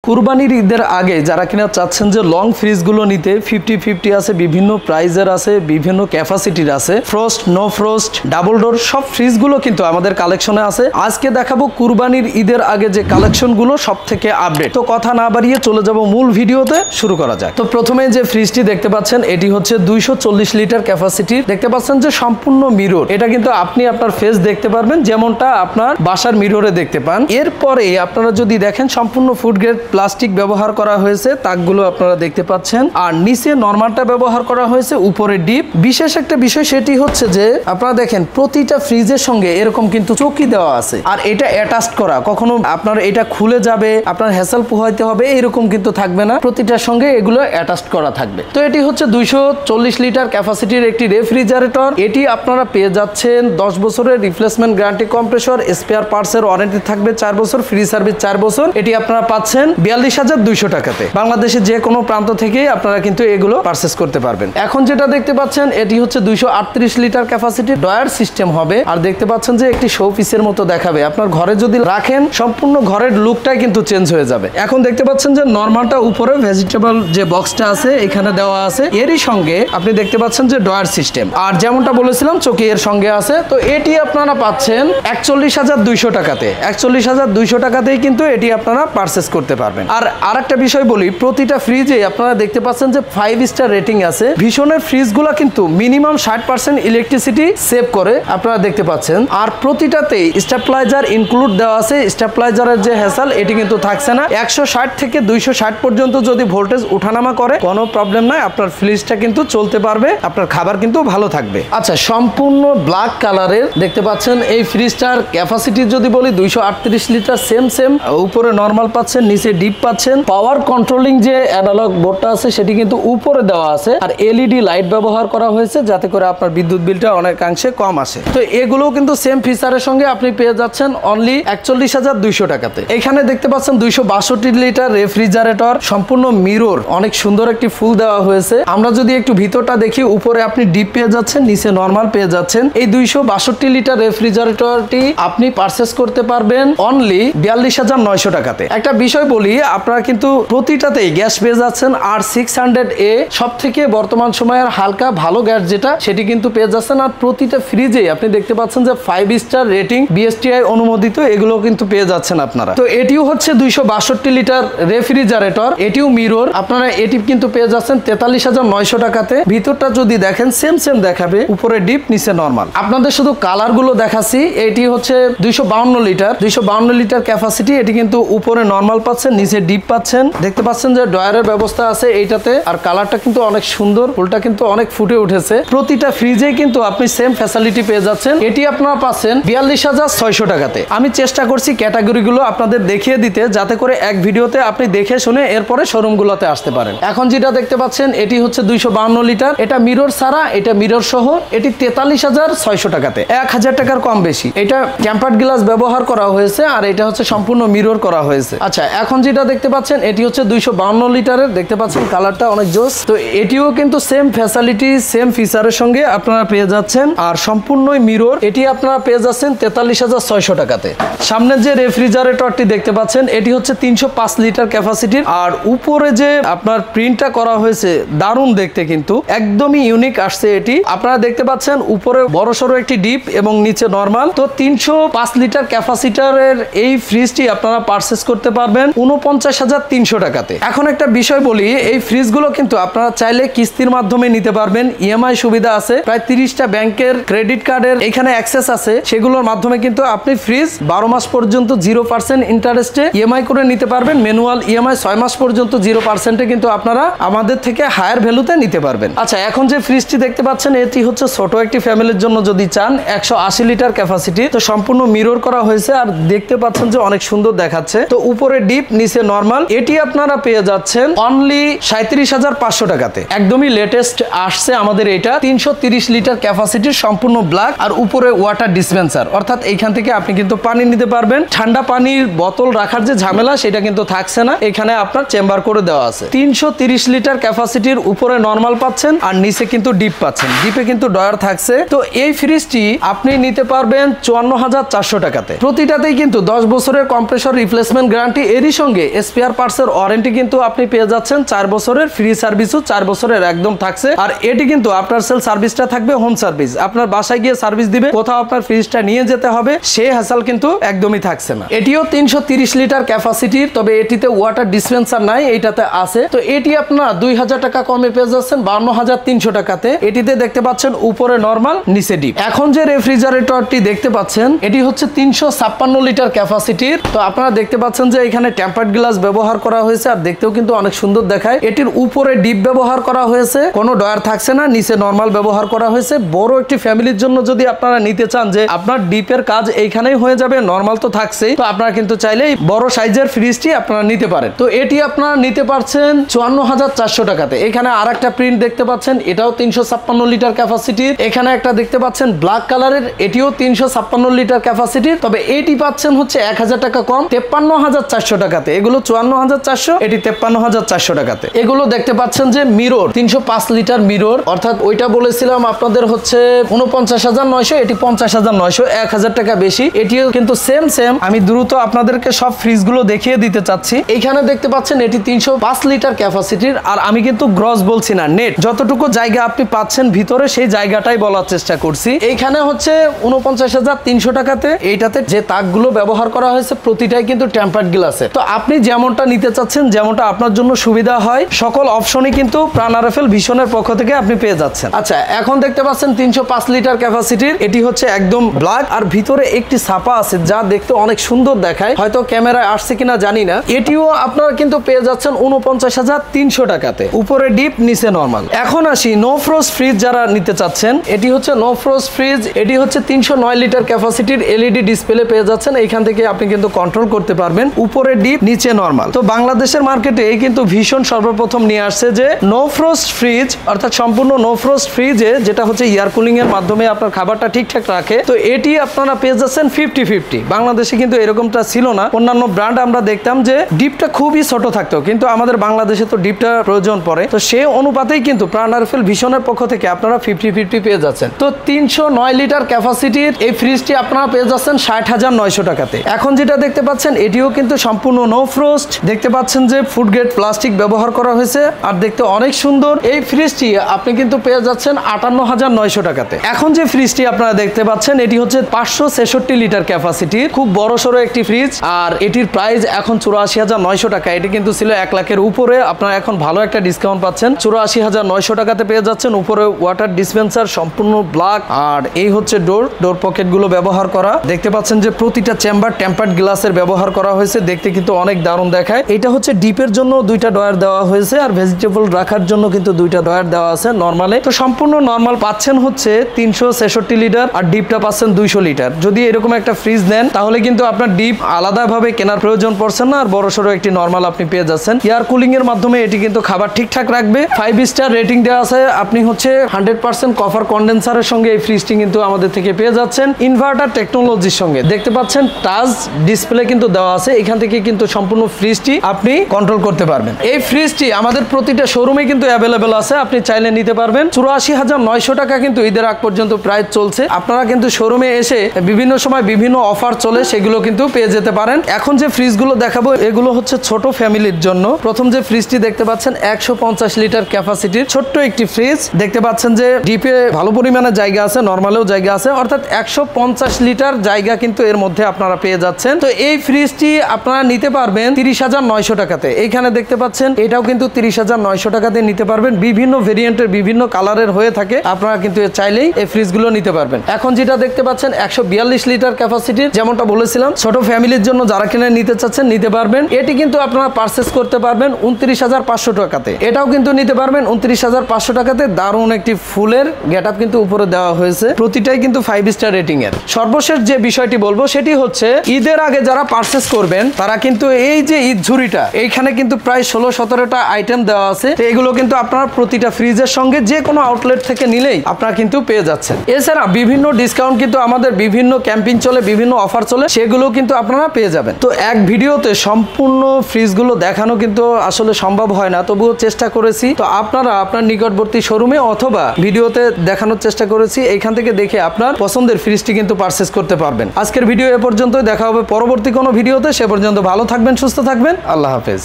কুরবানির ঈদের আগে যারা কিনা চাচ্ছেন যে লং ফ্রিজগুলো নিতে 50-50 আছে, বিভিন্ন প্রাইজের আছে, বিভিন্ন ক্যাপাসিটির আছে, frost no frost double door সব ফ্রিজগুলো কিন্তু আমাদের কালেকশনে আছে। আজকে দেখাবো কুরবানির ঈদের আগে যে কালেকশনগুলো সব থেকে আপডেট। তো কথা না বাড়িয়ে চলে যাব মূল ভিডিওতে, শুরু করা যাক। তো প্রথমে যে ফ্রিজটি দেখতে পাচ্ছেন এটি হচ্ছে 240 লিটার ক্যাপাসিটির। দেখতে পাচ্ছেন যে সম্পূর্ণ মিরর, এটা কিন্তু আপনি আপনার ফেস দেখতে পারবেন যেমনটা আপনার বাসার মিররে দেখতে পান। এরপরে আপনারা যদি দেখেন সম্পূর্ণ ফুড গ্রেড প্লাস্টিক ব্যবহার করা হয়েছে, তাকগুলো আপনারা দেখতে পাচ্ছেন। আর নিচে নরমালটা ব্যবহার করা হয়েছে, উপরে ডিপ। বিশেষ একটা বিষয় সেটি হচ্ছে যে আপনারা দেখেন প্রতিটা ফ্রিজের সঙ্গে এরকম কিন্তু চৌকি দেওয়া আছে, আর এটা অ্যাটাচ করা। কখনো আপনার এটা খুলে যাবে, আপনার হ্যাসেল পোহাইতে হবে এরকম কিন্তু থাকবে না, প্রতিটার সঙ্গে এগুলো অ্যাটাচ করা থাকবে। তো এটি হচ্ছে 240 লিটার ক্যাপাসিটির একটি রেফ্রিজারেটর। এটি আপনারা পেয়ে যাচ্ছেন 10 বছরের রিপ্লেসমেন্ট গ্যারান্টি, কম্প্রেসর স্পেয়ার পার্টসের ওয়ারেন্টি থাকবে 4 বছর, ফ্রি সার্ভিস 4 বছর। এটি আপনারা পাচ্ছেন 42,200 টাকাতে। বাংলাদেশের যে কোনো প্রান্ত থেকে আপনারা কিন্তু এগুলো পারচেস করতে পারবেন। এখন যেটা দেখতে পাচ্ছেন এটি হচ্ছে 238 লিটার ক্যাপাসিটি, ডয়ার সিস্টেম হবে। আর দেখতে পাচ্ছেন যে একটি শো পিসের মতো দেখাবে, আপনার ঘরে যদি রাখেন সম্পূর্ণ ঘরের লুকটাই কিন্তু চেঞ্জ হয়ে যাবে। এখন দেখতে পাচ্ছেন যে নরমালটা উপরে ভেজিটেবল যে বক্সটা আছে এখানে দেওয়া আছে, এরই সঙ্গে আপনি দেখতে পাচ্ছেন যে ডয়ার সিস্টেম। আর যেমনটা বলেছিলাম চৌকি এর সঙ্গে আছে। তো এটি আপনারা পাচ্ছেন 41,200 টাকাতে। 41,200 টাকাতেই কিন্তু এটি আপনারা পারচেস করতে পারবেন। আর আরেকটা বিষয় বলি, প্রতিটা ফ্রিজে আপনারা দেখতে পাচ্ছেন যে 5 স্টার রেটিং আছে। ভীষণের ফ্রিজগুলো কিন্তু মিনিমাম 60% ইলেকট্রিসিটি সেভ করে, আপনারা দেখতে পাচ্ছেন। আর প্রতিটাতেই স্টেবিলাইজার ইনক্লুড দেওয়া আছে। স্টেবিলাইজারের যে হ্যাসেল এটি কিন্তু থাকছে না। 160 থেকে 260 পর্যন্ত যদি ভোল্টেজ উঠানামা করে কোনো প্রবলেম নাই, আপনার ফ্রিজটা কিন্তু চলতে পারবে, আপনার খাবার কিন্তু ভালো থাকবে। আচ্ছা, সম্পূর্ণ ব্ল্যাক কালারের দেখতে পাচ্ছেন এই ফ্রিজটার ক্যাপাসিটি যদি বলি 238 লিটার, সেম উপরে নরমাল পাচ্ছেন, নিচে ডিপ পাচ্ছেন। পাওয়ার কন্ট্রোলিং যে অ্যানালগ বোর্ডটা আছে সেটি কিন্তু উপরে দেওয়া আছে। আর এলইডি লাইট ব্যবহার করা হয়েছে যাতে করে আপনার বিদ্যুৎ বিলটা অনেকাংশে কম আসে। তো এগুলো কিন্তু সেম ফিচারের সঙ্গে আপনি পেয়ে যাচ্ছেন অনলি 41,200 টাকাতে। এখানে দেখতে পাচ্ছেন 262 লিটার রেফ্রিজারেটর, সম্পূর্ণ মিরর, অনেক সুন্দর একটি ফুল দেওয়া হয়েছে। আমরা যদি একটু ভিতরটা দেখি, উপরে আপনি ডিপ পেয়ে যাচ্ছেন, নিচে নরমাল পেয়ে যাচ্ছেন। এই 262 লিটার রেফ্রিজারেটরটি আপনি পারচেস করতে পারবেন অনলি 42,900 টাকাতে। একটা বিষয় বলি, আপনারা কিন্তু প্রতিটাতেই গ্যাস পেয়ে যাচ্ছেন। আর 600A সব থেকে বর্তমান সময়ের হালকা ভালো গ্যাস যেটা, সেটি কিন্তু পেয়ে যাচ্ছেন। আর প্রতিটা ফ্রিজে আপনি দেখতে পাচ্ছেন যে 5 স্টার রেটিং, বিএসটিআই অনুমোদিত, এগুলো কিন্তু পেয়ে যাচ্ছেন আপনারা। তো এটিও হচ্ছে 262 লিটার রেফ্রিজারেটর, এটিও মিরর। আপনারা এটি কিন্তু পেয়ে যাচ্ছেন 43,900 টাকাতে। ভিতরটা যদি দেখেন সেম দেখাবে, উপরে ডিপ নিচে নরমাল। আপনাদের শুধু কালার গুলো দেখাচ্ছি। এটি হচ্ছে 252 লিটার ক্যাপাসিটি। এটি কিন্তু উপরে নরমাল পাচ্ছেন, নিচে ডিপ পাচ্ছেন। দেখতে পাচ্ছেন যে ডয়ারের ব্যবস্থা আছে এইটাতে। আর কালারটা কিন্তু অনেক সুন্দর, ফুলটা কিন্তু অনেক ফুটে উঠেছে। প্রতিটা ফ্রিজে কিন্তু আপনি সেম ফ্যাসিলিটি পেয়ে যাচ্ছেন। এটি আপনারা পাচ্ছেন 42,600 টাকাতে। আমি চেষ্টা করছি ক্যাটাগরি গুলো আপনাদের দেখিয়ে দিতে, যাতে করে এক ভিডিওতে আপনি দেখে শুনে এরপরে শোরুম গুলোতে আসতে পারেন। এখন যেটা দেখতে পাচ্ছেন এটি হচ্ছে 252 লিটার, এটা মিরর ছাড়া, এটা মিরর সহ। এটি 43,600 টাকাতে, 1000 টাকার কম বেশি। এটা টেম্পার্ড গ্লাস ব্যবহার করা হয়েছে, আর এটা হচ্ছে সম্পূর্ণ মিরর করা হয়েছে। আচ্ছা, এখন যেটা দেখতে পাচ্ছেন এটি হচ্ছে 252 লিটারের। দেখতে পাচ্ছেন কালারটা অনেক জোস। তো এটিও কিন্তু সেম ফ্যাসিলিটি, সেম ফিচারের সঙ্গে আপনারা পেয়ে যাচ্ছেন। আর সম্পূর্ণই মিরর, এটি আপনারা পেয়ে যাচ্ছেন 43,600 টাকাতে। সামনের যে রেফ্রিজারেটরটি দেখতে পাচ্ছেন এটি হচ্ছে 305 লিটার ক্যাপাসিটির। আর উপরে যে আপনার প্রিন্টটা করা হয়েছে দারুণ দেখতে, কিন্তু একদমই ইউনিক আসছে এটি। আপনারা দেখতে পাচ্ছেন উপরে বড়সড় একটি ডিপ এবং নিচে নরমাল। তো 305 লিটার ক্যাপাসিটারের এই ফ্রিজটি আপনারা পারচেস করতে পারবেন 49,300 টাকাতে। এখন একটা বিষয় বলি, এই ফ্রিজগুলো কিন্তু আপনারা চাইলে কিস্তির মাধ্যমে নিতে পারবেন। ইএমআই সুবিধা আছে, প্রায় 30টা ব্যাংকের ক্রেডিট কার্ডের এখানে অ্যাক্সেস আছে। সেগুলোর মাধ্যমে কিন্তু আপনি ফ্রিজ 12 মাস পর্যন্ত 0% ইন্টারেস্টে ইএমআই করে নিতে পারবেন। ম্যানুয়াল ইএমআই 6 মাস পর্যন্ত 0%-এ কিন্তু আপনারা আমাদের থেকে হায়ার ভ্যালুতে নিতে পারবেন। আচ্ছা, এখন যে ফ্রিজটি দেখতে পাচ্ছেন এটি হচ্ছে ছোট একটি ফ্যামিলির জন্য যদি চান, 180 লিটার ক্যাপাসিটি। তো সম্পূর্ণ মিরর করা হয়েছে, আর দেখতে পাচ্ছেন যে অনেক সুন্দর দেখাচ্ছে। তো উপরে ডিপ, নিচে নরমাল। এটি আপনারা পেয়ে যাচ্ছেন অনলি 37,500 টাকাতে। একদমই লেটেস্ট আসছে আমাদের এটা। 330 লিটার ক্যাপাসিটির, সম্পূর্ণ ব্ল্যাক। আর উপরে ওয়াটার ডিসপেন্সার, অর্থাৎ এইখান থেকে আপনি কিন্তু পানি নিতে পারবেন। ঠান্ডা পানির বোতল রাখার যে ঝামেলা সেটা কিন্তু থাকছে না, এখানে আপনার চেম্বার করে দেওয়া আছে। 330 লিটার ক্যাপাসিটির, উপরে নরমাল পাচ্ছেন আর নিচে কিন্তু ডিপ পাচ্ছেন। ডিপে কিন্তু ডয়ার থাকছে। তো এই ফ্রিজটি আপনি নিতে পারবেন 54,400 টাকাতে। প্রতিটাতেই কিন্তু 10 বছরের কম্প্রেসর রিপ্লেসমেন্ট গ্যারান্টি, এরই সঙ্গে সঙ্গে স্পেয়ার পার্টসের ওয়ারেন্টি কিন্তু আপনি পেয়ে যাচ্ছেন 4 বছরের, ফ্রি সার্ভিসও 4 বছরের একদম থাকছে। আর এটি কিন্তু আফটার সেল সার্ভিসটা থাকবে হোম সার্ভিস, আপনার বাসায় গিয়ে সার্ভিস দিবে, কোথাও আপনার ফ্রিজটা নিয়ে যেতে হবে সেই হ্যাসেল কিন্তু একদমই থাকছে না। এটিও 330 লিটার ক্যাপাসিটির, তবে এটিতে ওয়াটার ডিসপেন্সার নাই, এইটাতে আছে। তো এটি আপনার 2000 টাকা কমে পেয়ে যাচ্ছেন 52,300 টাকাতে। এটিতে দেখতে পাচ্ছেন উপরে নরমাল, নিচে ডিপ। এখন যে রেফ্রিজারেটরটি দেখতে পাচ্ছেন এটি হচ্ছে 356 লিটার ক্যাপাসিটির। তো আপনারা দেখতে পাচ্ছেন যে এখানে টেম্পার্ড গ্লাস ব্যবহার করা হয়েছে, আর দেখতেও কিন্তু অনেক সুন্দর দেখায়। এটির উপরে ডিপ ব্যবহার করা হয়েছে, কোনো ডয়ার থাকছে না, নিচে নরমাল ব্যবহার করা হয়েছে। বড় একটি ফ্যামিলির জন্য যদি আপনারা নিতে চান যে আপনার ডিপের কাজ এইখানেই হয়ে যাবে, নরমাল তো থাকছেই, তো আপনারা কিন্তু চাইলেই বড় সাইজের ফ্রিজটি আপনারা নিতে পারেন। তো এটি আপনারা নিতে পারছেন 54,400 টাকাতে। এখানে আর একটা প্রিন্ট দেখতে পাচ্ছেন, এটাও 356 লিটার ক্যাপাসিটির। এখানে একটা দেখতে পাচ্ছেন ব্ল্যাক কালারের, এটিও 356 লিটার ক্যাপাসিটির, তবে এটি পাচ্ছেন হচ্ছে 1000 টাকা কম, 53,400 টাকাতে। এগুলো 54,400, এটি 53,400 টাকাতে। এগুলো দেখতে পাচ্ছেন যে মিরর 305 লিটার মিরর, অর্থাৎ ওইটা বলেছিলাম আপনাদের হচ্ছে 49,900, এটি 50,900, 1000 টাকা বেশি। এটিও কিন্তু সেম। আমি দ্রুত আপনাদেরকে সব ফ্রিজগুলো দেখিয়ে দিতে চাচ্ছি। এইখানে দেখতে পাচ্ছেন এটি 305 লিটার ক্যাপাসিটির, আর আমি কিন্তু গ্রস বলছি না, নেট যতটুকু জায়গা আপনি পাচ্ছেন ভিতরে সেই জায়গাটাই বলার চেষ্টা করছি। এইখানে হচ্ছে 49,300 টাকাতে। এইটাতে যে তাকগুলো ব্যবহার করা হয়েছে প্রতিটাই কিন্তু টেম্পার্ড গ্লাসে। তো আপনি যেমনটা নিতে চাচ্ছেন, যেমনটা আপনার জন্য সুবিধা হয়, সকল অপশনই কিন্তু প্রাণ আরএফএল ভিশনের পক্ষ থেকে আপনি পেয়ে যাচ্ছেন। আচ্ছা, এখন দেখতে পাচ্ছেন 305 লিটার ক্যাপাসিটির, এটি হচ্ছে একদম ব্ল্যাক, আর ভিতরে একটি ছাপা আছে যা দেখতে অনেক সুন্দর দেখায়, হয়তো ক্যামেরায় আসছে কিনা জানি না। এটিও আপনারা কিন্তু পেয়ে যাচ্ছেন 49,300 টাকাতে, উপরে ডিপ, নিচে নরমাল। এখন আসি নো ফ্রস্ট ফ্রিজ যারা নিতে চাচ্ছেন, এটি হচ্ছে নো ফ্রস্ট ফ্রিজ। এটি হচ্ছে 309 লিটার ক্যাপাসিটির, এলইডি ডিসপ্লে পেয়ে যাচ্ছেন। এইখান থেকে আপনি কিন্তু কন্ট্রোল করতে পারবেন, উপরে ডিপ, নিচে নরমাল। তো বাংলাদেশের মার্কেটে কিন্তু ভীষণ সর্বপ্রথম নিয়ে আসছে যে নো ফ্রস্ট ফ্রিজ, অর্থাৎ সম্পূর্ণ নো ফ্রস্ট ফ্রিজে যেটা হচ্ছে এয়ার কুলিং এর মাধ্যমে আপনার খাবারটা ঠিকঠাক রাখে। তো এটি আপনারা পেয়ে যাচ্ছেন 50-50। বাংলাদেশে কিন্তু এরকমটা ছিল না। অন্যান্য ব্র্যান্ড আমরা দেখতাম যে ডিপটা খুবই ছোট থাকতো, কিন্তু আমাদের বাংলাদেশে তো ডিপটা প্রয়োজন পড়ে, তো সেই অনুপাতেই কিন্তু প্রাণ আরএফএল ভিশনের পক্ষ থেকে আপনারা 50-50 পেয়ে যাচ্ছেন। তো 309 লিটার ক্যাপাসিটির এই ফ্রিজটি আপনারা পেয়ে যাচ্ছেন 60,900 টাকাতে। এখন যেটা দেখতে পাচ্ছেন এটিও কিন্তু সম্পূর্ণ নো ফ্রস্ট। দেখতে পাচ্ছেন যে ফুড গ্রেড প্লাস্টিক ব্যবহার করা হয়েছে, আর দেখতে অনেক সুন্দর। এই ফ্রিজটি আপনি কিন্তু পেয়ে যাচ্ছেন 58,900 টাকাতে। এখন যে ফ্রিজটি আপনারা দেখতে পাচ্ছেন এটি হচ্ছে 566 লিটার ক্যাপাসিটির, খুব বড় সড়ো একটি ফ্রিজ, আর এটির প্রাইস এখন 84,900 টাকা। এটি কিন্তু ছিল 1 লাখের উপরে, আপনারা এখন ভালো একটা ডিসকাউন্ট পাচ্ছেন, 84,900 টাকাতে পেয়ে যাচ্ছেন। উপরে ওয়াটার ডিসপেন্সার সম্পূর্ণ ব্ল্যাক, আর এই হচ্ছে ডোর পকেট গুলো ব্যবহার করা। দেখতে পাচ্ছেন যে প্রতিটা চেম্বার টেম্পার্ড গ্লাসের ব্যবহার করা হয়েছে, দেখতে কিন্তু অনেক দারুণ দেখায়। এটা হচ্ছে ডিপের জন্য 2টা ডয়ার দেওয়া হয়েছে, আর ভেজিটেবল রাখার জন্য কিন্তু 2টা ডয়ার দেওয়া আছে নরমালে। তো সম্পূর্ণ নরমাল পাচ্ছেন হচ্ছে 366 লিটার, আর ডিপটা পাচ্ছেন 200 লিটার। যদি এরকম একটা ফ্রিজ নেন তাহলে কিন্তু আপনার ডিপ আলাদাভাবে কেনার প্রয়োজন পড়ছে না, আর বড়সড় একটি নরমাল আপনি পেয়ে যাচ্ছেন। এয়ার কুলিং এর মাধ্যমে এটি কিন্তু খাবার ঠিকঠাক রাখবে। 5 স্টার রেটিং দেওয়া আছে। আপনি হচ্ছে 100% কপার কন্ডেন্সারের সঙ্গে এই ফ্রিজটি কিন্তু আমাদের থেকে পেয়ে যাচ্ছেন, ইনভার্টার টেকনোলজির সঙ্গে। দেখতে পাচ্ছেন টাচ ডিসপ্লে কিন্তু দেওয়া আছে, এখান থেকে কিন্তু সম্পূর্ণ ফ্রিজটি আপনি কন্ট্রোল করতে পারবেন। এই ফ্রিজটি আমাদের প্রতিটা শোরুমে কিন্তু অ্যাভেলেবেল আছে, আপনি চাইলে নিতে পারবেন। 84,900 টাকা কিন্তু ঈদের আগ পর্যন্ত প্রাইস চলছে। আপনারা কিন্তু শোরুমে এসে বিভিন্ন সময় বিভিন্ন অফার চলে, সেগুলো কিন্তু পেয়ে যেতে পারেন। এখন যে ফ্রিজগুলো দেখাবো এগুলো হচ্ছে ছোট ফ্যামিলির জন্য। প্রথম যে ফ্রিজটি দেখতে পাচ্ছেন 150 লিটার ক্যাপাসিটির ছোট্ট একটি ফ্রিজ। দেখতে পাচ্ছেন যে ডিপে ভালো পরিমাণে জায়গা আছে, নরমালেও জায়গা আছে, অর্থাৎ 150 লিটার জায়গা কিন্তু এর মধ্যে আপনারা পেয়ে যাচ্ছেন। তো এই ফ্রিজটি আপনারা নিতে পারবেন 30,900 টাকাতে। এইখানে দেখতে পাচ্ছেন এটাও কিন্তু 30,900 টাকাতে নিতে পারবেন। বিভিন্ন ভেরিয়েন্টের বিভিন্ন কালারের হয়ে থাকে, আপনারা কিন্তু চাইলেই এই ফ্রিজগুলো নিতে পারবেন। এখন যেটা দেখতে পাচ্ছেন 142 লিটার ক্যাপাসিটির, যেমনটা বলেছিলাম ছোট ফ্যামিলির জন্য যারা কিনে নিতে চাচ্ছেন নিতে পারবেন। এটি কিন্তু আপনারা পারচেস করতে পারবেন 29,500 টাকাতে। এটাও কিন্তু নিতে পারবেন 29,500 টাকাতে। দারুণ একটি ফুলের গেটআপ কিন্তু উপরে দেওয়া হয়েছে, প্রতিটাই কিন্তু 5 স্টার রেটিং এর। সর্বশেষ যে বিষয়টি বলবো সেটি হচ্ছে ঈদের আগে যারা পারচেস করবেন তারা কিন্তু এই যে ঈদ ঝুড়িটা, এইখানে কিন্তু প্রায় 16-17টা আইটেম দেওয়া আছে। তো এগুলো কিন্তু আপনারা প্রতিটা ফ্রিজের সঙ্গে যে কোনো আউটলেট থেকে নিলেই আপনারা কিন্তু পেয়ে যাচ্ছেন। এছাড়া বিভিন্ন ডিসকাউন্ট কিন্তু আমাদের বিভিন্ন ক্যাম্পেইন চলে, বিভিন্ন অফার চলে, সেগুলো কিন্তু আপনারা পেয়ে যাবেন। তো এক ভিডিওতে সম্পূর্ণ ফ্রিজগুলো দেখানো কিন্তু আসলে সম্ভব হয় না, তবুও চেষ্টা করেছি। তো আপনারা আপনার নিকটবর্তী শোরুমে অথবা ভিডিওতে দেখানোর চেষ্টা করেছি, এইখান থেকে দেখে আপনার পছন্দের ফ্রিজটি কিন্তু পারচেস করতে পারবেন। আজকের ভিডিও এ পর্যন্তই, দেখা হবে পরবর্তী কোনো ভিডিওতে। সে পর্যন্ত ভালো থাকবেন। থাকবেন, সুস্থ থাকবেন। আল্লাহ হাফেজ।